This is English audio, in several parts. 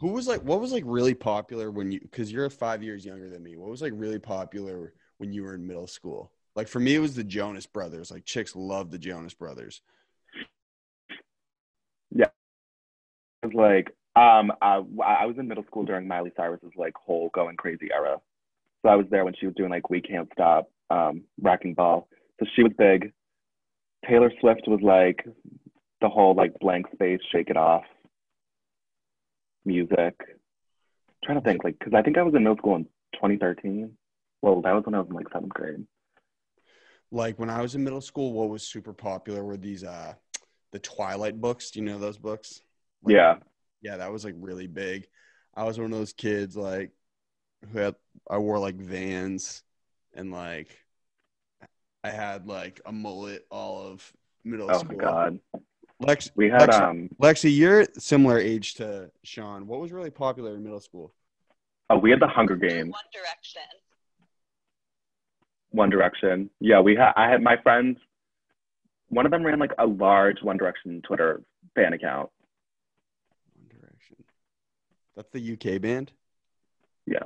what was like really popular when because you're 5 years younger than me. What was like really popular when you were in middle school? Like for me, it was the Jonas Brothers. Like chicks love the Jonas Brothers. Yeah, it was like I was in middle school during Miley Cyrus's like whole going crazy era. So I was there when she was doing like We Can't Stop, Wrecking Ball. So she was big. Taylor Swift was like the whole like blank space, shake it off music. Trying to think, like, because I think I was in middle school in 2013. Well, that was when I was in like seventh grade. Like when I was in middle school, what was super popular were these the Twilight books. Do you know those books? Like Yeah. yeah, that was like really big. I was one of those kids like who had I wore like Vans and like I had like a mullet all of middle Oh my school. God. Lex, We had Lex, Lexi, you're similar age to Shawn. What was really popular in middle school? oh, we had the Hunger Games. One Direction. One Direction. Yeah, I had my friends. One of them ran like a large One Direction Twitter fan account. One Direction. That's the UK band? Yeah.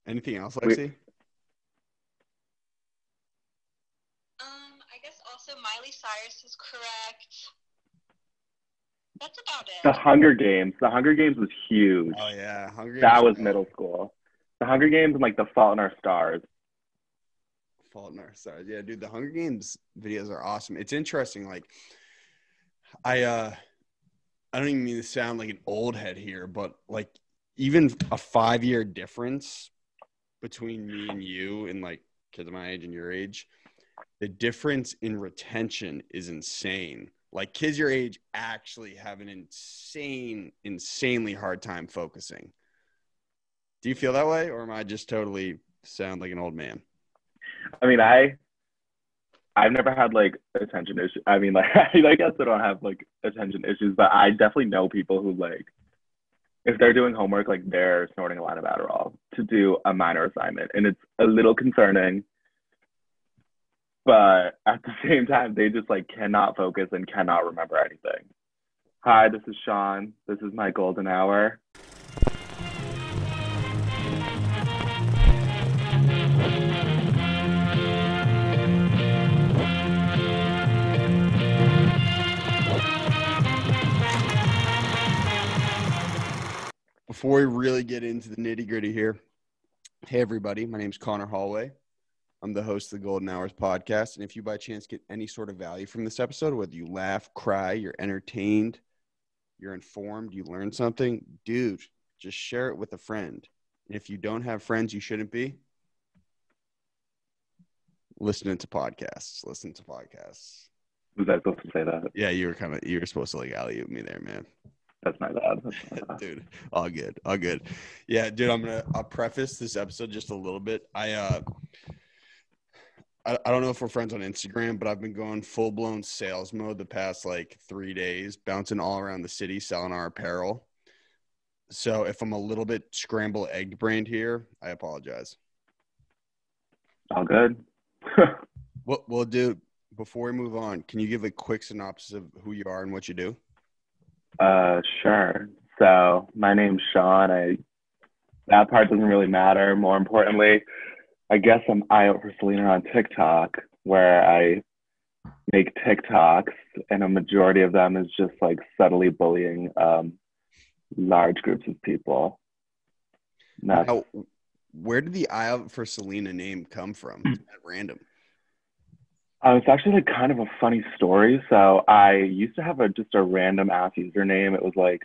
Anything else, Lexi? I guess also Miley Cyrus is correct. That's about it. The Hunger Games. The Hunger Games was huge. Oh yeah, Hunger Games. That was middle school. The Hunger Games and like The Fault in Our Stars. Fault in Our Stars. Yeah, dude, the Hunger Games videos are awesome. It's interesting. Like, I don't even mean to sound like an old head here, but like even a 5-year difference between me and you and like kids of my age and your age, the difference in retention is insane. Like kids your age actually have an insanely hard time focusing. Do you feel that way, or am I just totally sound like an old man? I mean, I've never had like attention issues. I mean, like I guess I don't have like attention issues, but I definitely know people who like if they're doing homework, like they're snorting a line of Adderall to do a minor assignment, and it's a little concerning. But at the same time, they just like cannot focus and cannot remember anything. Hi, this is Shawn. This is my golden hour. Before we really get into the nitty gritty here, hey everybody, my name's Conor Holway. I'm the host of the Golden Hours podcast. And if you by chance get any sort of value from this episode, whether you laugh, cry, you're entertained, you're informed, you learn something, dude, just share it with a friend. And if you don't have friends, you shouldn't be listening to podcasts. Listen to podcasts. Was I supposed to say that? Yeah, you were supposed to like alley-oop me there, man. That's my bad. Dude, all good. Yeah, dude, I'll preface this episode just a little bit. I don't know if we're friends on Instagram, but I've been going full-blown sales mode the past like 3 days, bouncing all around the city, selling our apparel. So if I'm a little bit scrambled egg brained here, I apologize. All good. Well, dude, before we move on, can you give a quick synopsis of who you are and what you do? Sure. So my name's Shawn. That part doesn't really matter. More importantly, I guess I'm out for Selena on TikTok, where I make TikToks, and a majority of them is just like subtly bullying large groups of people. Now, where did the "I Out for Selena" name come from? It's kind of random. It's actually like kind of a funny story. So I used to have just a random ass username. It was like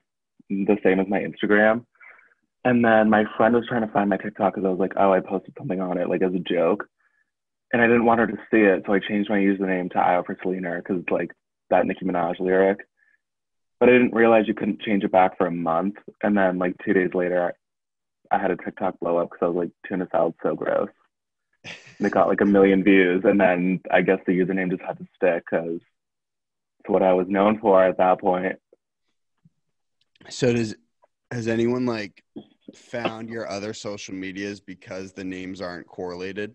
the same as my Instagram. And then my friend was trying to find my TikTok because I was like, oh, I posted something on it like as a joke. And I didn't want her to see it. So I changed my username to I Out for Selena because it's like that Nicki Minaj lyric. But I didn't realize you couldn't change it back for a month. And then like 2 days later, I had a TikTok blow up because I was like, tuna salad's so gross. And it got like 1 million views. And then I guess the username just had to stick because it's what I was known for at that point. So has anyone like found your other social medias because the names aren't correlated?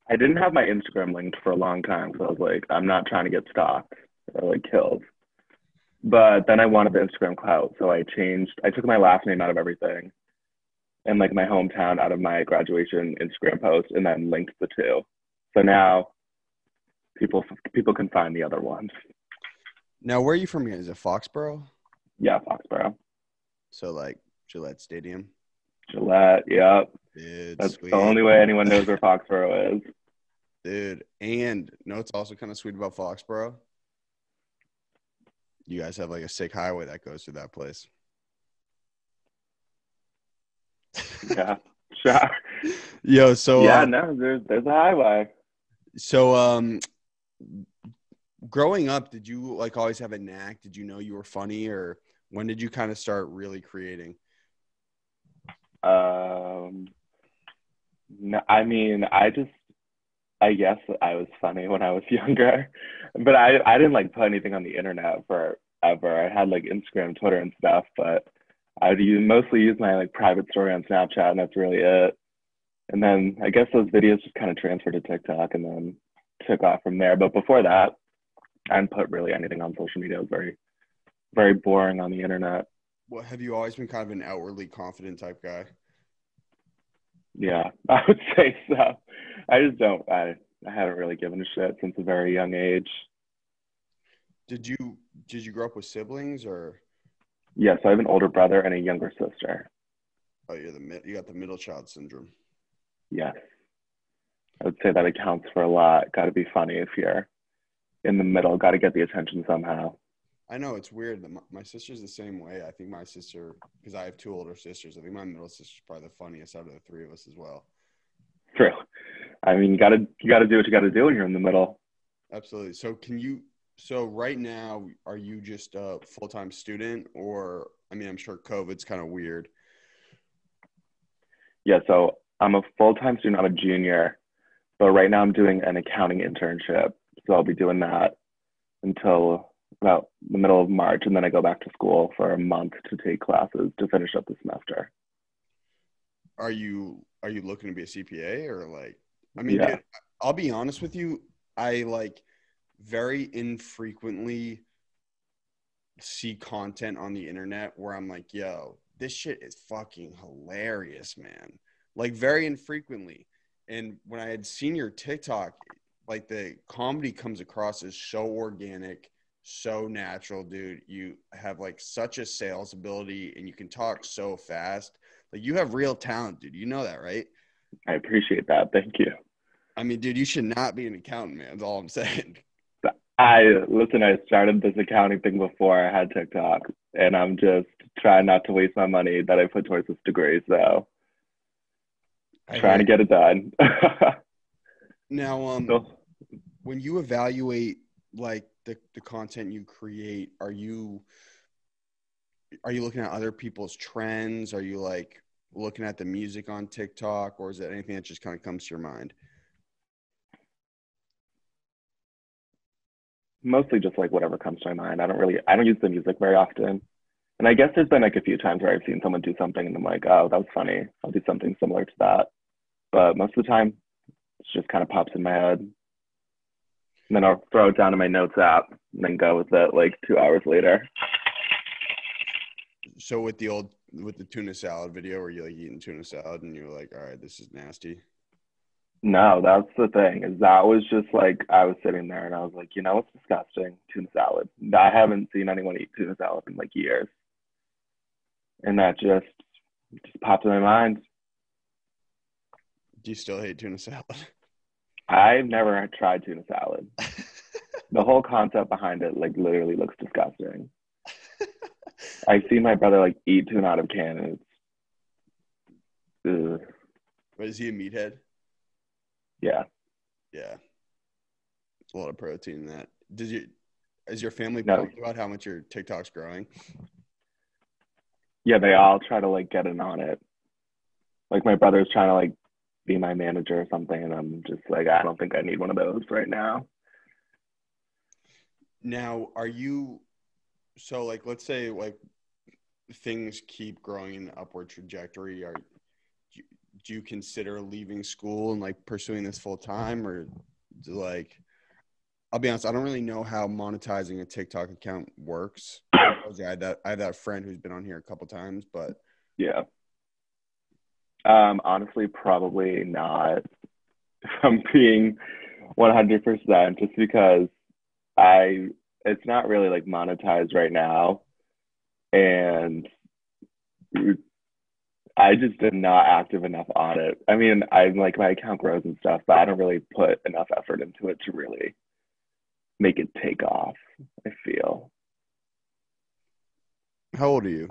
I didn't have my Instagram linked for a long time. So I was like, I'm not trying to get stalked or like killed. But then I wanted the Instagram clout, so I took my last name out of everything and like my hometown out of my graduation Instagram post, and then linked the two. So now people can find the other ones. Now, where are you from here? Is it Foxborough? Yeah, Foxborough. So like Gillette Stadium. Gillette, yep. Dude, That's sweet. the only way anyone knows where Foxborough is. Dude, and no, it's also kind of sweet about Foxborough. You guys have like a sick highway that goes through that place. Yeah, sure. Yo, so yeah, no, there's a highway. So growing up, did you like always have a knack? Did you know you were funny, or when did you kind of start really creating? No, I mean, I guess I was funny when I was younger, but I didn't like put anything on the internet forever. I had like Instagram, Twitter, and stuff, but mostly use my like private story on Snapchat, and that's really it. And then I guess those videos just kind of transferred to TikTok and then took off from there. But before that, I didn't put really anything on social media. It was very, very boring on the internet. Well, have you always been kind of an outwardly confident type guy? Yeah, I would say so. I just don't. I haven't really given a shit since a very young age. Did you grow up with siblings or? Yeah, so I have an older brother and a younger sister. Oh, you got the middle child syndrome. Yes, I would say that accounts for a lot. Got to be funny if you're in the middle. Got to get the attention somehow. I know it's weird. My sister's the same way. I think my sister, because I have two older sisters, I think my middle sister's probably the funniest out of the three of us as well. True. I mean, you gotta do what you gotta do when you're in the middle. Absolutely. So right now, are you just a full-time student, or I mean, I'm sure COVID's kind of weird. Yeah, so I'm a full-time student. I'm a junior, but right now I'm doing an accounting internship. So I'll be doing that until about the middle of March, and then I go back to school for a month to take classes to finish up the semester. Are you looking to be a CPA or like? I mean, Yeah. dude, I'll be honest with you. I like very infrequently see content on the internet where I'm like, yo, this shit is fucking hilarious, man. Like very infrequently. And when I had seen your TikTok, like the comedy comes across as so organic, so natural, dude. You have like such a sales ability and you can talk so fast. Like you have real talent, dude. You know that, right? I appreciate that. Thank you. I mean, dude, you should not be an accountant, man. That's all I'm saying. I started this accounting thing before I had TikTok, and I'm just trying not to waste my money that I put towards this degree. So trying to get it done. Now, when you evaluate like the content you create, are you looking at other people's trends? Are you like looking at the music on TikTok, or is it anything that just kind of comes to your mind? Mostly just like whatever comes to my mind. I don't use the music very often. And I guess there's been like a few times where I've seen someone do something and I'm like, oh, that was funny. I'll do something similar to that. But most of the time, it just kind of pops in my head. And then I'll throw it down in my notes app and then go with it like 2 hours later. So with the tuna salad video, where you like eating tuna salad and you're like, all right, this is nasty. No, that's the thing. Is that was just like I was sitting there and I was like, you know, it's disgusting, tuna salad. I haven't seen anyone eat tuna salad in like years. And that just popped in my mind. Do you still hate tuna salad? I've never tried tuna salad. The whole concept behind it like literally looks disgusting. I've seen my brother like eat tuna out of can and it's But is he a meathead? Yeah. Yeah. It's a lot of protein in that. Is your family No. pumped about how much your TikTok's growing? Yeah, they all try to like get in on it. Like my brother's trying to like be my manager or something, and I'm just like, I don't think I need one of those right now. Now, so like, let's say like things keep growing in an upward trajectory. Do you consider leaving school and like pursuing this full time, or like I'll be honest, I don't really know how monetizing a TikTok account works. I had that friend who's been on here a couple times, but Yeah. Honestly, probably not. If I'm being 100%, just because it's not really like monetized right now, and I just am not active enough on it. I mean, I'm like my account grows and stuff, but I don't really put enough effort into it to really make it take off, I feel. how old are you?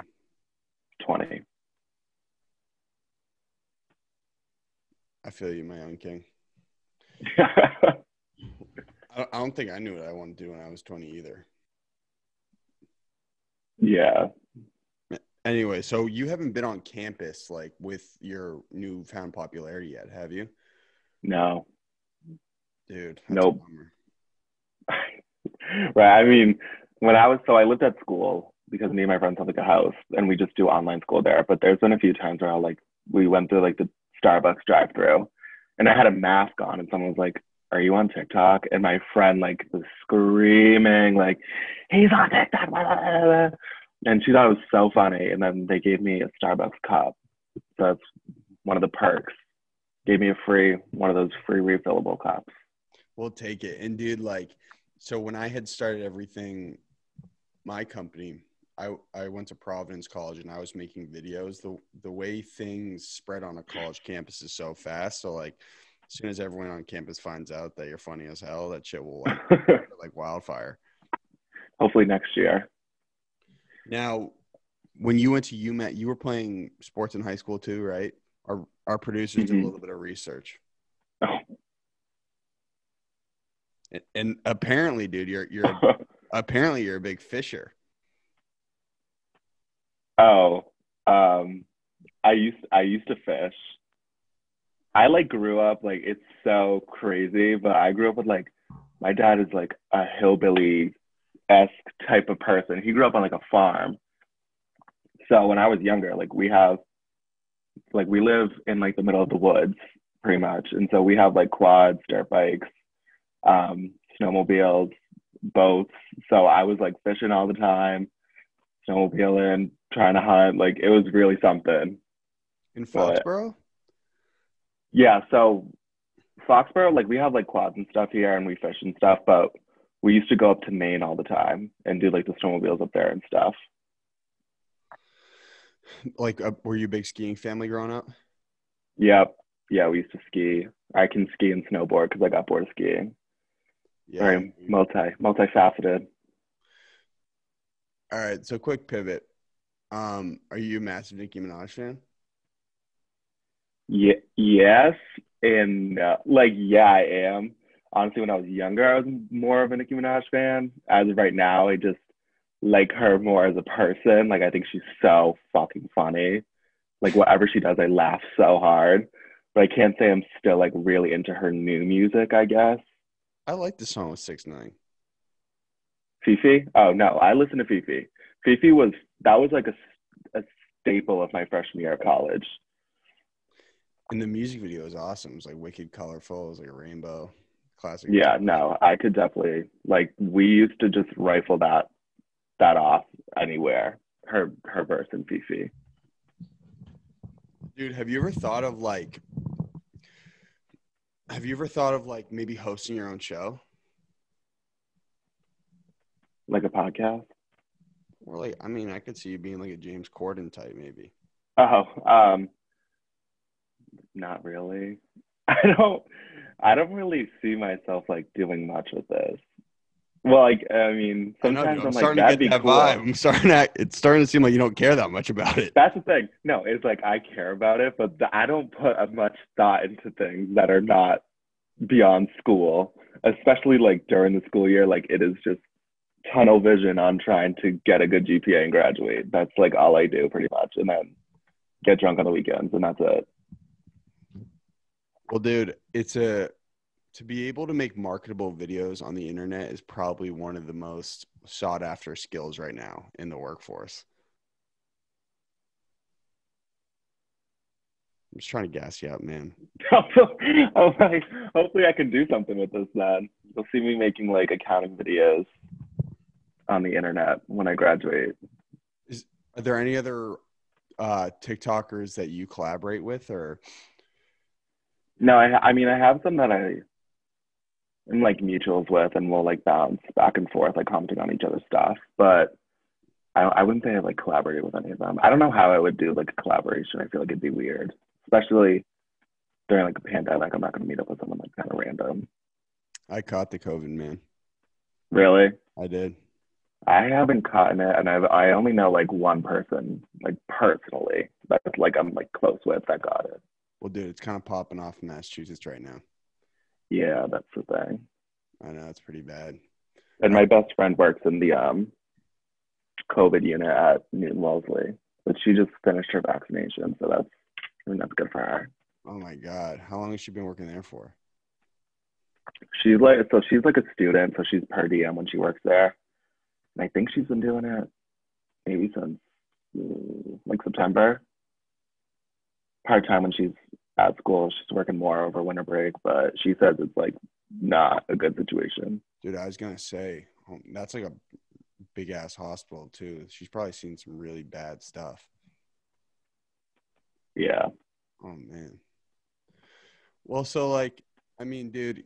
20. I feel you, my young king. I don't think I knew what I wanted to do when I was 20 either. Yeah. Anyway, so you haven't been on campus like with your newfound popularity yet, have you? No. Dude, that's a Nope. bummer. Right. I mean, I lived at school because me and my friends have like a house and we just do online school there. But there's been a few times where we went through like the Starbucks drive through and I had a mask on and someone was like, "Are you on TikTok?" And my friend like was screaming, like, "He's on TikTok." Blah, blah, blah, blah. And she thought it was so funny. And then they gave me a Starbucks cup. So that's one of the perks. Gave me one of those free refillable cups. We'll take it. And dude, like, so when I had started everything, my company, I went to Providence College and I was making videos. The way things spread on a college campus is so fast. So like, as soon as everyone on campus finds out that you're funny as hell, that shit will like wildfire. Hopefully next year. Now, when you went to UMass, you were playing sports in high school too, right? Our producers did a little bit of research. Oh. And apparently, dude, you're apparently you're a big fisher. Oh, I used to fish. I like grew up like it's so crazy, but I grew up with like my dad is like a hillbilly-esque type of person. He grew up on like a farm. So when I was younger, we live in like the middle of the woods pretty much. And so we have like quads, dirt bikes, snowmobiles, boats. So I was like fishing all the time, snowmobiling, trying to hunt. Like it was really something. In But Foxborough? yeah, so Foxborough, like we have like quads and stuff here and we fish and stuff, but we used to go up to Maine all the time and do like the snowmobiles up there and stuff. Like, were you a big skiing family growing up? Yep. Yeah, we used to ski. I can ski and snowboard because I got bored of skiing. Yeah. Very multifaceted. All right. So quick pivot. Are you a massive Nicki Minaj fan? Yeah, yes, and yeah, I am. Honestly, when I was younger, I was more of a Nicki Minaj fan. As of right now, I just like her more as a person. Like, I think she's so fucking funny. Like, whatever she does, I laugh so hard. But I can't say I'm still like really into her new music, I guess. I like the song with 6ix9ine. Fifi? Oh no, I listen to Fifi. Fifi was that was like a staple of my freshman year of college. And the music video is awesome. It's like wicked colorful. It's like a rainbow. Classic. Yeah, no, I could definitely like we used to just rifle that off anywhere. Her verse in Fifi. Dude, have you ever thought of like maybe hosting your own show? Like a podcast? Or like, I mean, I could see you being like a James Corden type, maybe. Oh, not really. I don't I don't really see myself like doing much with this. Well, like I mean, I know, dude. sometimes I'm I'm like, starting to that'd get be that cool. vibe. It's starting to seem like you don't care that much about it. That's the thing. No, it's like I care about it, but I don't put as much thought into things that are not beyond school, especially like during the school year. Like it is just tunnel vision on trying to get a good GPA and graduate. That's like all I do pretty much, and then get drunk on the weekends, and that's it. Well, dude, to be able to make marketable videos on the internet is probably one of the most sought after skills right now in the workforce. I'm just trying to gas you up, man. Hopefully I can do something with this then. You'll see me making like accounting videos on the internet when I graduate. Are there any other TikTokers that you collaborate with, or? No, I mean I have some that I am like mutuals with, and we'll like bounce back and forth, like commenting on each other's stuff. But I wouldn't say I like collaborated with any of them. I don't know how I would do like a collaboration. I feel like it'd be weird, especially during like a pandemic. I'm not going to meet up with someone like kind of random. I caught the COVID, man. Really? I did. I haven't caught it, and I only know like one person, like personally, that's like I'm like close with that got it. Well, dude, it's kind of popping off in Massachusetts right now. Yeah, that's the thing. I know, it's pretty bad. And my best friend works in the COVID unit at Newton Wellesley, but she just finished her vaccination, so that's good for her. Oh my God, how long has she been working there for? She's like a student, so she's per diem when she works there. And I think she's been doing it maybe since like September. Part-time when she's at school. She's working more over winter break, but she says it's like not a good situation. Dude, I was going to say, that's like a big-ass hospital too. She's probably seen some really bad stuff. Yeah. Oh, man. Well, so like, I mean, dude,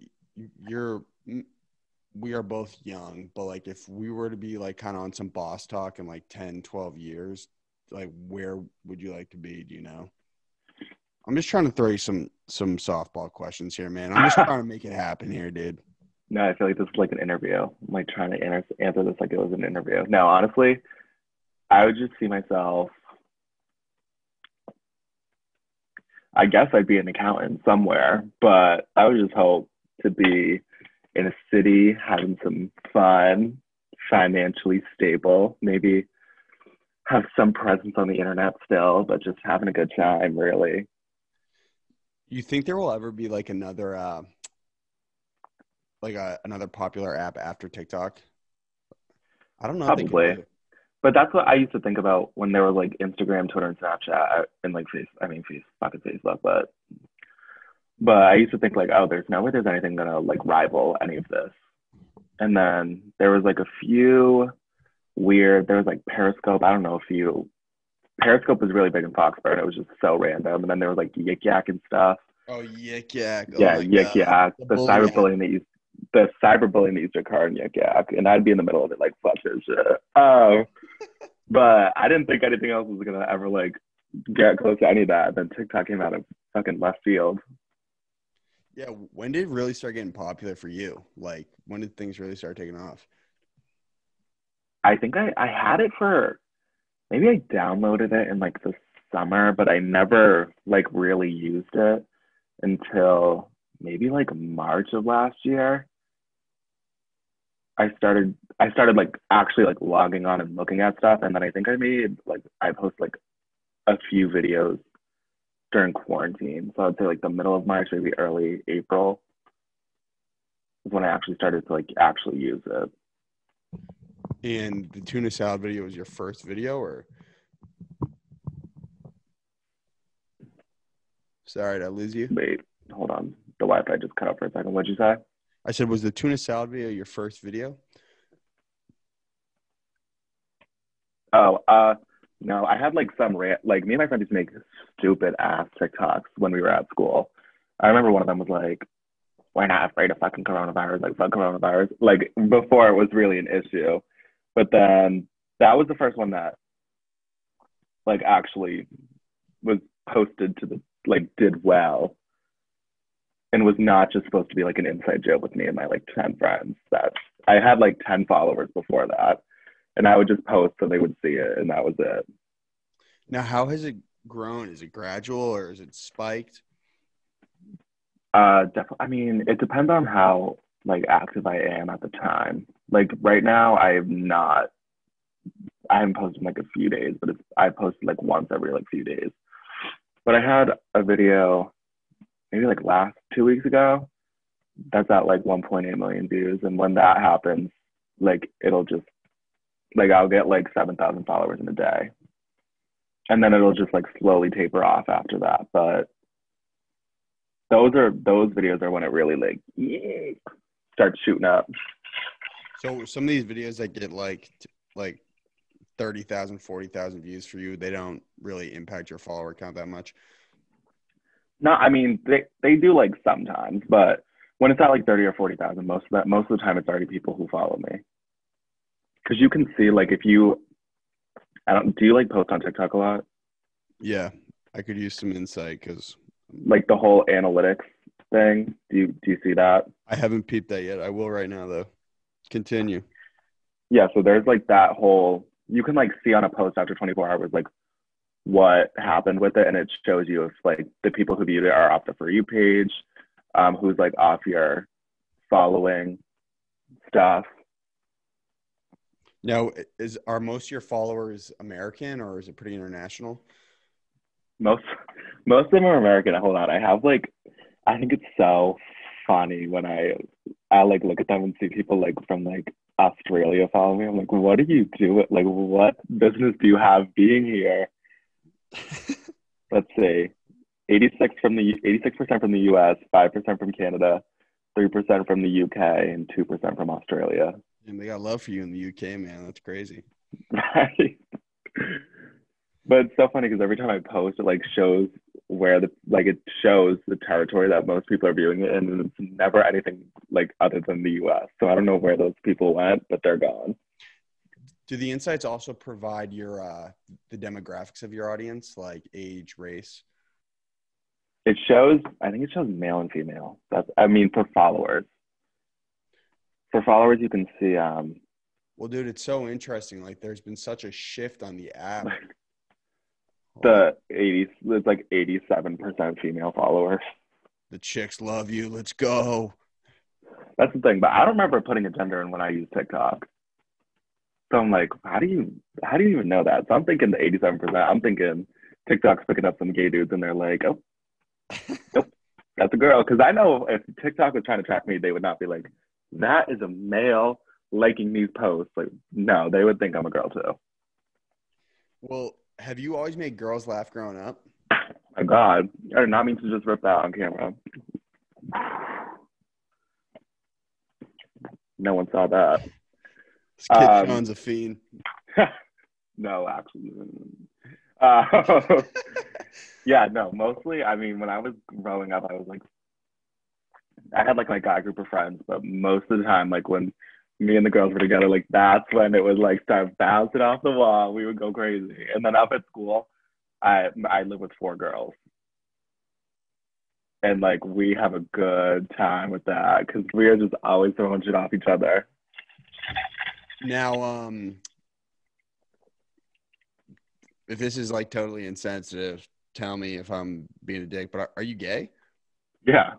we are both young, but like if we were to be like kind of on some boss talk in like 10, 12 years, like where would you like to be? Do you know? I'm just trying to throw you some softball questions here, man. I'm just trying to make it happen here, dude. No, I feel like this is like an interview. I'm like trying to answer this like it was an interview. No, honestly, I would just see myself. I guess I'd be an accountant somewhere, but I would just hope to be in a city having some fun, financially stable, maybe have some presence on the internet still, but just having a good time, really. You think there will ever be like another another popular app after TikTok? I don't know. Probably. But that's what I used to think about when there was like Instagram, Twitter, and Snapchat, and like fucking Facebook, but I used to think like, oh, there's no way there's anything gonna like rival any of this. And then there was like a few weird. There was like Periscope. I don't know if you. Periscope was really big in Foxborough, and it was just so random. And then there was like Yik Yak and stuff. Oh, Yik Yak. Yeah, Yik Yak. The cyberbullying that used to occur in Yik Yak, and I'd be in the middle of it like, fuck this shit. But I didn't think anything else was gonna ever like get close to any of that. Then TikTok came out of fucking left field. Yeah, when did it really start getting popular for you? Like, when did things really start taking off? I think I had it for, maybe I downloaded it in like the summer, but I never like really used it until maybe like March of last year. I started like actually like logging on and looking at stuff, and then I think I posted like a few videos during quarantine. So I'd say like the middle of March, maybe early April is when I actually started to like actually use it. And the tuna salad video was your first video, or? Sorry, did I lose you? Wait, hold on. The Wi-Fi just cut out for a second. What'd you say? I said, was the tuna salad video your first video? Oh, no, I had like like me and my friend used to make stupid ass TikToks when we were at school. I remember one of them was like, we're not afraid of fucking coronavirus, like fuck coronavirus, like before it was really an issue. But then that was the first one that like actually was posted to the, like did well, and was not just supposed to be like an inside joke with me and my like 10 friends. That I had like 10 followers before that. And I would just post so they would see it, and that was it. Now, how has it grown? Is it gradual or is it spiked? Definitely. I mean, it depends on how like active I am at the time. Like right now, I haven't posted in like a few days, but I posted like once every like few days. But I had a video maybe like last 2 weeks ago that's at like 1.8 million views, and when that happens, like it'll just like I'll get like 7,000 followers in a day, and then it'll just like slowly taper off after that. But those videos are when it really like starts shooting up. So some of these videos that get like 30,000, 40,000 views for you, they don't really impact your follower count that much. No, I mean they do like sometimes, but when it's at like 30 or 40,000, most of the time it's already people who follow me. Because you can see like if you, do you like post on TikTok a lot? Yeah, I could use some insight because Like the whole analytics thing. Do you see that? I haven't peeped that yet. I will right now though. Continue. Yeah, so there's like that whole, you can like see on a post after 24 hours like what happened with it, and it shows you if like the people who viewed it are off the For You page, who's like off your following stuff. Now, are most of your followers American or is it pretty international? Most of them are American. Hold on, I think it's so funny when I like look at them and see people like from like Australia follow me. I'm like, what do you do? Like, what business do you have being here? Let's see, 86% from the US, 5% from Canada, 3% from the UK, and 2% from Australia. And they got love for you in the UK, man. That's crazy. Right. But it's so funny because every time I post, it like shows it shows the territory that most people are viewing it in, and it's never anything like other than the US. So I don't know where those people went, but they're gone. Do the insights also provide your the demographics of your audience, like age, race? I think it shows male and female. For followers. For followers, you can see. Well, dude, it's so interesting. Like, there's been such a shift on the app. It's like 87% female followers. The chicks love you. Let's go. That's the thing, but I don't remember putting a gender in when I use TikTok. So I'm like, how do you even know that? So I'm thinking the 87%. I'm thinking TikTok's picking up some gay dudes, and they're like, oh, nope, that's a girl. Because I know if TikTok was trying to track me, they would not be like, that is a male liking these posts. Like, no, they would think I'm a girl too. Well, have you always made girls laugh growing up? My God, I did not mean to just rip that on camera. No one saw that. This kid Shawn's a fiend. No, actually. Yeah, no, mostly, I mean, when I was growing up, I was like, I had like my guy group of friends, but most of the time, like when me and the girls were together, like that's when it would like start bouncing off the wall. We would go crazy. And then up at school, I live with 4 girls. And like we have a good time with that because we are just always throwing shit off each other. Now, if this is like totally insensitive, tell me if I'm being a dick, but are you gay? Yeah.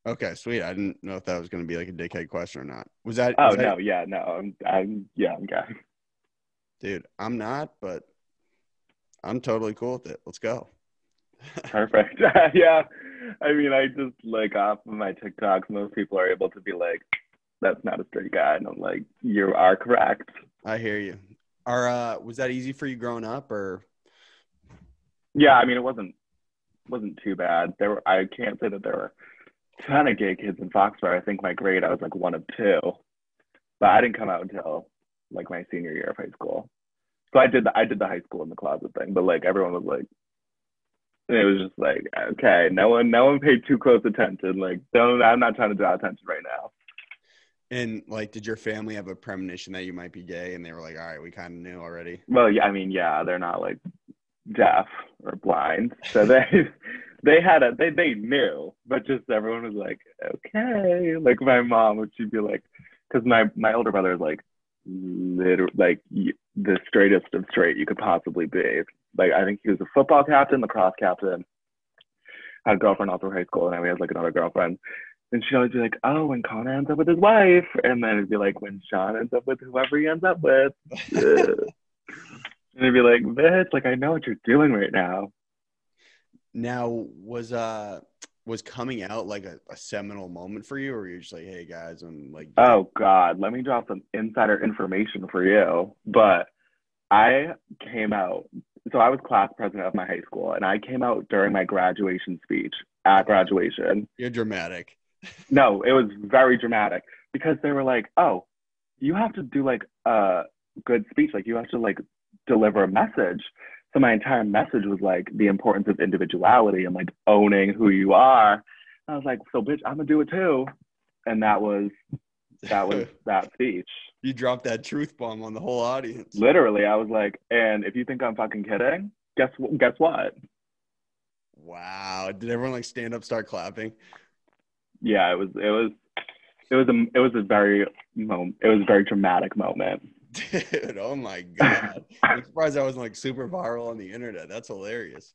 Okay, sweet. I didn't know if that was going to be like a dickhead question or not. Was that? No, yeah, no, I'm gay. Dude, I'm not, but I'm totally cool with it. Let's go. Perfect. Yeah. I mean, I just like off of my TikToks, most people are able to be like, that's not a straight guy. And I'm like, you are correct. I hear you. Was that easy for you growing up or? Yeah, I mean, it wasn't too bad. I can't say that there were a ton of gay kids in Foxborough. I think my grade, I was like 1 of 2. But I didn't come out until like my senior year of high school. So I did the high school in the closet thing, but like everyone was like, and it was just like, okay, no one paid too close attention. Like, I'm not trying to draw attention right now. And like, did your family have a premonition that you might be gay? And they were like, all right, we kind of knew already. Well, yeah, I mean, yeah, they're not like deaf or blind, so they they knew, but just everyone was like, okay. Like my mom, she'd be like, because my older brother is like, literally like the straightest of straight you could possibly be. Like I think he was a football captain, lacrosse captain, had a girlfriend all through high school, and then we had like another girlfriend. And she'd always be like, oh, when Conor ends up with his wife. And then it'd be like, when Shawn ends up with whoever he ends up with. And it'd be like, bitch, like, I know what you're doing right now. Now, was coming out like a seminal moment for you? Or were you just like, hey, guys, I'm like. Oh, God, let me drop some insider information for you. But I came out so I was class president of my high school, and I came out during my graduation speech at graduation. You're dramatic. No, it was very dramatic because they were like, "Oh, you have to do like a good speech, like you have to like deliver a message." So my entire message was like the importance of individuality and like owning who you are. I was like, "So bitch, I'm gonna do it too," and that was that speech. You dropped that truth bomb on the whole audience. Literally, I was like, "And if you think I'm fucking kidding, guess what?" Wow. Did everyone like stand up, start clapping? Yeah, it was a very dramatic moment. Dude, oh my God. I'm surprised I wasn't like super viral on the internet. That's hilarious.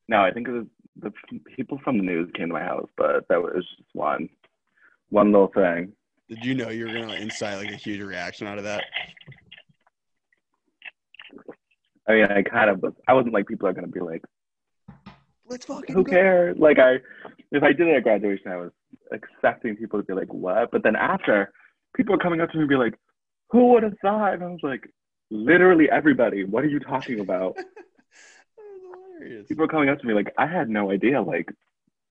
No, I think it was the people from the news came to my house, but that was just one little thing. Did you know you were gonna incite like a huge reaction out of that? I mean, I kind of was. I wasn't like people are gonna be like, Let's fucking who go. cares? Like if I did it at graduation, I was expecting people to be like, what? But then after, people were coming up to me and be like, who would have thought? And I was like, literally everybody. What are you talking about? That was hilarious. People were coming up to me like, I had no idea. Like,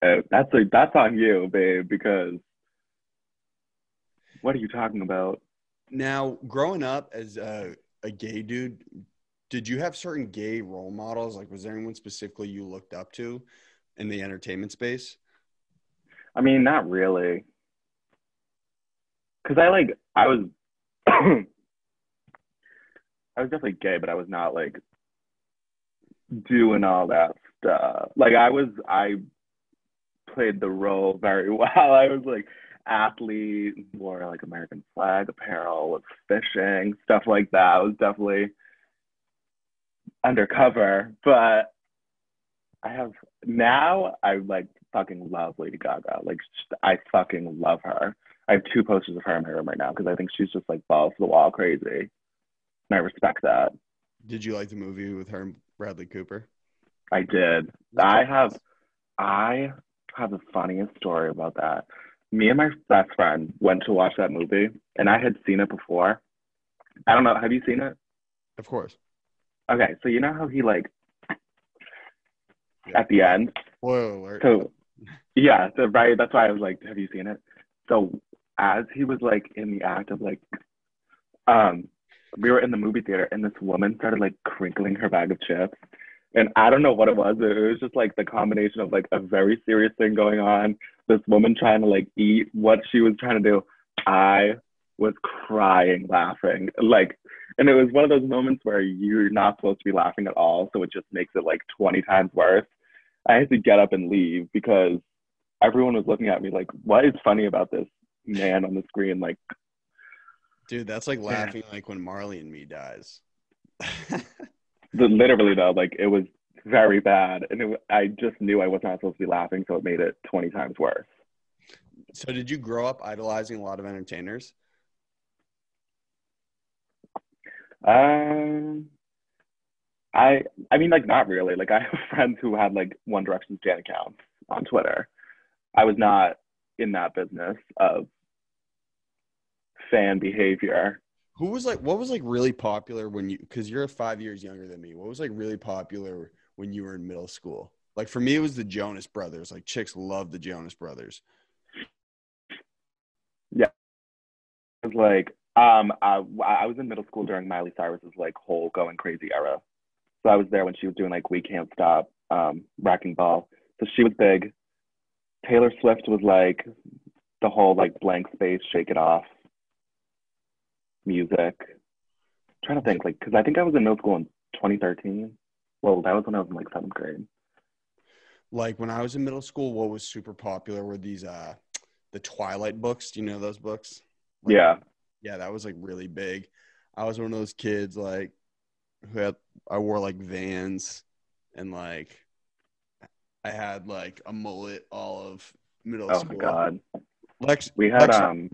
that's on you, babe, because what are you talking about? Now, growing up as a gay dude, did you have certain gay role models? Like, was there anyone specifically you looked up to in the entertainment space? I mean, not really. Because I was I was definitely gay, but I was not like doing all that stuff. Like I played the role very well. I was like athlete, wore like American flag apparel, was fishing, stuff like that. I was definitely undercover, but I like fucking love Lady Gaga. Like I fucking love her. I have 2 posters of her in my room right now because I think she's just like balls to the wall crazy. And I respect that. Did you like the movie with her and Bradley Cooper? I did. I have the funniest story about that. Me and my best friend went to watch that movie, and I had seen it before. I don't know. Have you seen it? Of course. Okay, so you know how he like Yeah. at the end? Spoiler alert. So yeah, so right. That's why I was like, have you seen it? So as he was like in the act of like, we were in the movie theater, and this woman started like crinkling her bag of chips. And I don't know what it was. It was just like the combination of like a very serious thing going on, this woman trying to like eat what she was trying to do. I was crying, laughing. Like, and it was one of those moments where you're not supposed to be laughing at all. So it just makes it like 20 times worse. I had to get up and leave because everyone was looking at me like, what is funny about this man on the screen? Like, Dude, that's like laughing like when Marley and Me dies. literally though, like it was very bad. And I just knew I was not supposed to be laughing. So it made it 20 times worse. So did you grow up idolizing a lot of entertainers? I mean, like, not really. Like, I have friends who had like One Direction stan accounts on Twitter. I was not in that business of fan behavior. What was like really popular when you, because you're 5 years younger than me. What was like really popular when you were in middle school? Like for me, it was the Jonas Brothers. Like chicks love the Jonas Brothers. Yeah, it was like, I was in middle school during Miley Cyrus's like whole going crazy era. So I was there when she was doing like We Can't Stop, Wrecking Ball. So she was big. Taylor Swift was like the whole like blank space, shake it off music. I'm trying to think, like, because I think I was in middle school in 2013. Well, that was when I was in like 7th grade. Like when I was in middle school, what was super popular were these the Twilight books. Do you know those books? Like, Yeah. Yeah, that was like really big. I was one of those kids like I wore like Vans and like I had like a mullet all of middle Oh school. my God. We had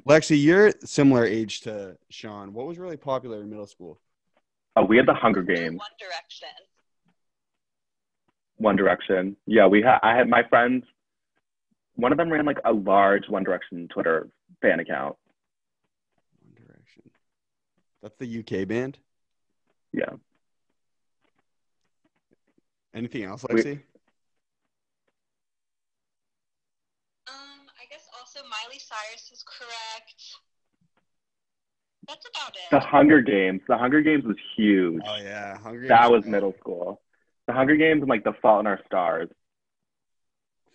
Lexi, you're similar age to Shawn. What was really popular in middle school? Oh, we had the Hunger Games. One Direction. One Direction. Yeah, I had my friends. One of them ran like a large One Direction Twitter fan account. One Direction. That's the UK band? Yeah. Anything else, We, Lexi? I guess also Miley Cyrus is correct. That's about the it. Hunger Games. The Hunger Games was huge. Oh yeah, Hunger Games. That was middle school. The Hunger Games and like The Fault in Our Stars.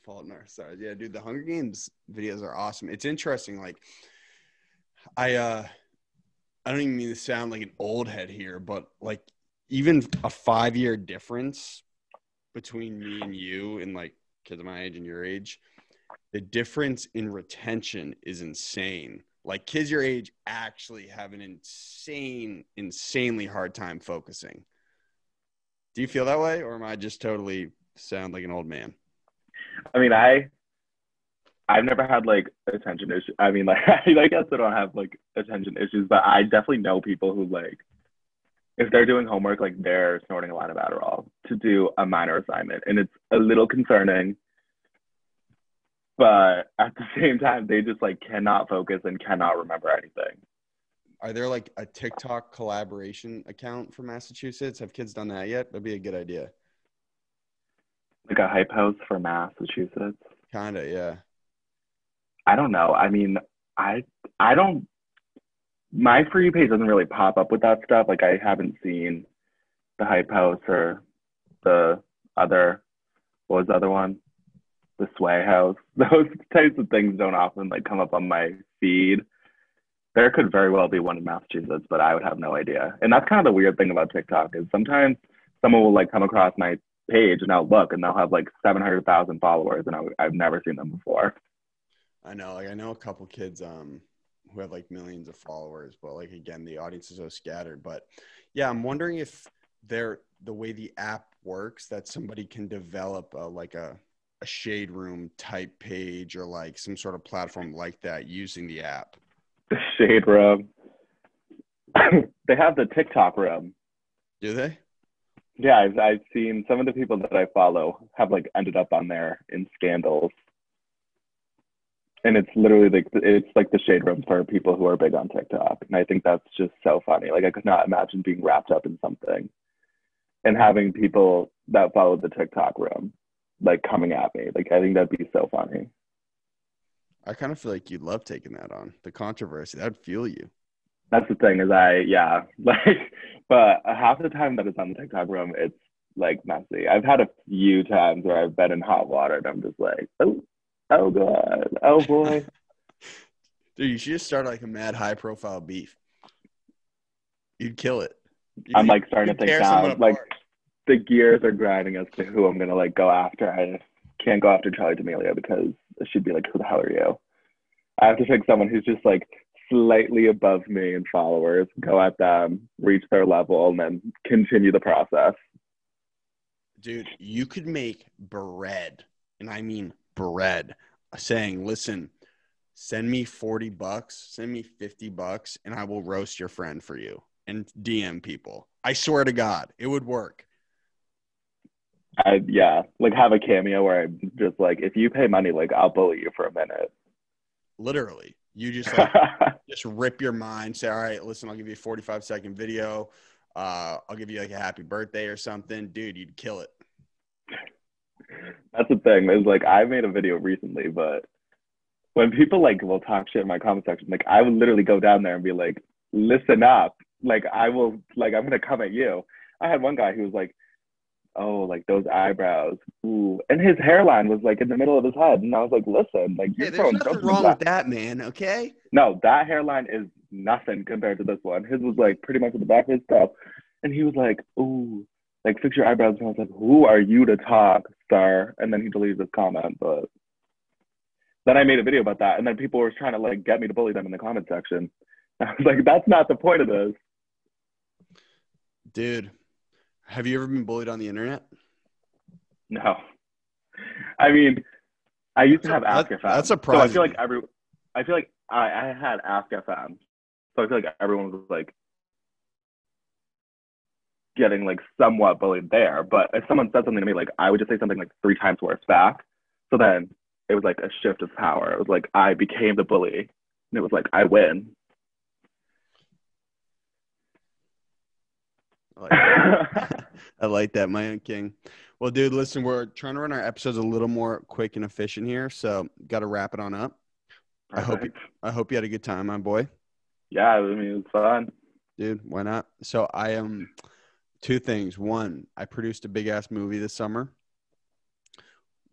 Fault in Our Stars. Yeah, dude, the Hunger Games videos are awesome. It's interesting. Like, I don't even mean to sound like an old head here, but like even a 5-year difference between me and you and like kids of my age and your age, the difference in retention is insane. Like kids your age actually have an insanely hard time focusing. Do you feel that way, or am I just totally sound like an old man? I mean, I've never had like attention issues. I mean, like I guess I don't have like attention issues, but I definitely know people who like if they're doing homework, like they're snorting a lot of Adderall to do a minor assignment, and it's a little concerning. But at the same time, they just like cannot focus and cannot remember anything. Are there like a TikTok collaboration account for Massachusetts? Have kids done that yet? That'd be a good idea. Like a hype house for Massachusetts. Kinda, yeah. I don't know. I mean, I don't. My For You page doesn't really pop up with that stuff. Like I haven't seen the hype house or the other. What was the other one? The Sway House. Those types of things don't often like come up on my feed. There could very well be one in Massachusetts, but I would have no idea. And that's kind of the weird thing about TikTok is sometimes someone will like come across my page and I'll look and they'll have like 700,000 followers and I've never seen them before. I know. Like I know a couple kids who have like millions of followers, but like again, the audience is so scattered. But yeah, I'm wondering if the way the app works that somebody can develop like a shade room type page or like some sort of platform like that using the app. The Shade Room. They have the TikTok room. Do they? Yeah, I've seen some of the people that I follow have like ended up on there in scandals. And it's literally like the shade room for people who are big on TikTok. And I think that's just so funny. Like I could not imagine being wrapped up in something and having people that follow the TikTok room like coming at me. Like I think that'd be so funny. I kind of feel like you'd love taking that on. The controversy, that'd fuel you. That's the thing is but half the time that it's on the TikTok room, it's like messy. I've had a few times where I've been in hot water and I'm just like, oh God, oh boy. Dude, you should just start like a mad high profile beef. You'd kill it. I'm like starting to think now, like the gears are grinding as to who I'm gonna like go after. I can't go after Charlie D'Amelio because she'd be like, who the hell are you? I have to pick someone who's just like slightly above me in followers, go at them, reach their level, and then continue the process. Dude, you could make bread, and I mean bread, saying, listen, send me $40, send me $50, and I will roast your friend for you and DM people. I swear to God, it would work. Like have a cameo where I'm just like, if you pay money, like I'll bully you for a minute. Literally. You just like just rip your mind, say, all right, listen, I'll give you a 45-second video. I'll give you like a happy birthday or something. Dude, you'd kill it. That's the thing. Is like I made a video recently, but when people like will talk shit in my comment section, like I would literally go down there and be like, listen up. Like I'm gonna come at you. I had one guy who was like, oh, like those eyebrows. Ooh. And his hairline was like in the middle of his head. And I was like, listen, like you're there's nothing wrong with that, man. Okay. No, that hairline is nothing compared to this one. His was like pretty much at the back of his scalp. And he was like, ooh, like fix your eyebrows. And I was like, who are you to talk, star? And then he deleted his comment. But then I made a video about that. And then people were trying to like get me to bully them in the comment section. I was like, that's not the point of this. Dude, have you ever been bullied on the internet? No. I mean, I used to have Ask FM. That's surprising. So I feel like I had Ask FM. So I feel like everyone was like getting like somewhat bullied there. But if someone said something to me, like I would just say something like 3 times worse back. So then it was like a shift of power. It was like I became the bully. And it was like I win. Like I like that, my own king. Well, dude, listen, we're trying to run our episodes a little more quick and efficient here, so got to wrap it on up. Perfect. I hope you had a good time, my boy. Yeah, I mean, it was fun. Dude, why not? So I am two things. One, I produced a big ass movie this summer.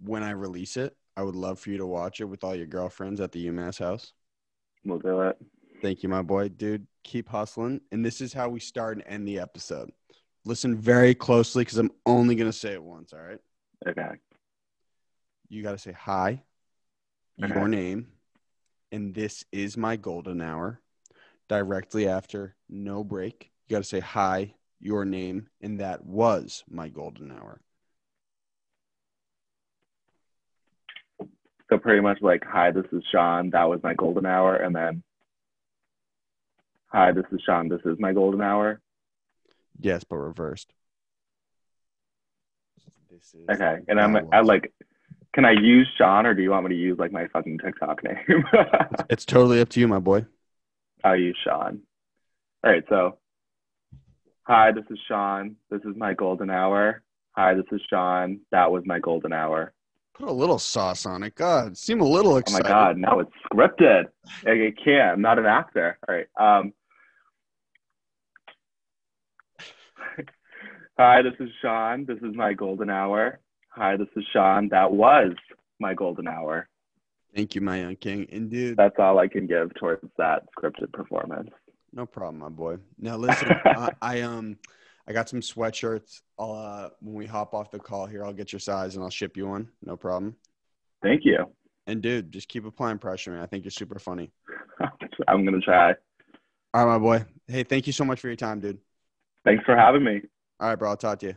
When I release it, I would love for you to watch it with all your girlfriends at the UMass house. We'll do it. Thank you, my boy. Dude, keep hustling. And this is how we start and end the episode. Listen very closely because I'm only going to say it once, all right? Okay. You got to say hi, your name, and this is my golden hour. Directly after, no break. You got to say hi, your name, and that was my golden hour. So pretty much like, hi, this is Shawn. That was my golden hour. And then, hi, this is Shawn. This is my golden hour. Yes, but reversed. This is okay. And I like, can I use Shawn or do you want me to use like my fucking TikTok name? It's totally up to you, my boy. I'll use Shawn. All right. So, hi, this is Shawn. This is my golden hour. Hi, this is Shawn. That was my golden hour. Put a little sauce on it. God, seem a little excited. Oh my God, now it's scripted. I can't. I'm not an actor. All right. Hi, this is Shawn. This is my golden hour. Hi, this is Shawn. That was my golden hour. Thank you, my young king. And dude, that's all I can give towards that scripted performance. No problem, my boy. Now listen, I got some sweatshirts. I'll when we hop off the call here, I'll get your size and I'll ship you one. No problem. Thank you. And dude, just keep applying pressure, man. I think you're super funny. I'm gonna try. All right, my boy. Hey, thank you so much for your time, dude. Thanks for having me. All right, bro. I'll talk to you.